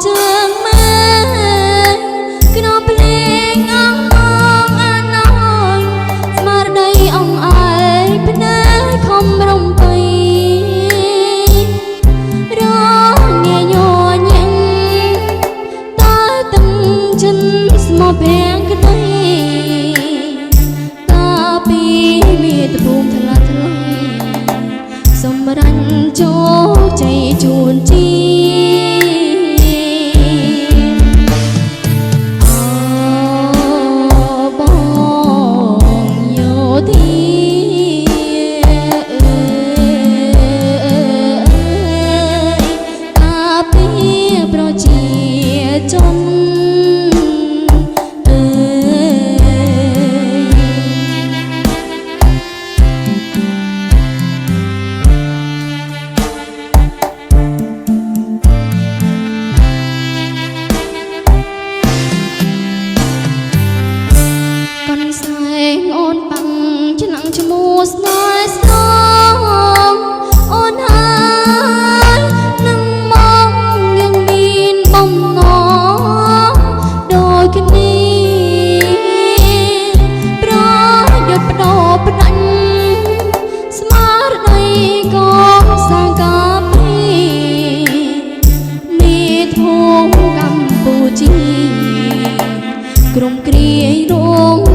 ជើងមើលក្នុងភ្លេងអងអងអាណយស្មារតីអងអើយភ្នែកខំរំភៃរងាញញឹងតើទឹកចិនស្មោភាំងក្តីតើពីមេត្បូមថ្លាថ្លៃសម្រាញ់ជោគជ័យជួនជីអូនបាំងឆ្នាំងឈ្មោះស្នេហ៍ស្រងអូនហើយនឹងមកយើងមានបំណងដូចគ្នាប្រយុទ្ធបដោផ្ដាច់ស្មារតីកសាងការពីមេធំកម្ពុជាក្រុមគ្រាយរង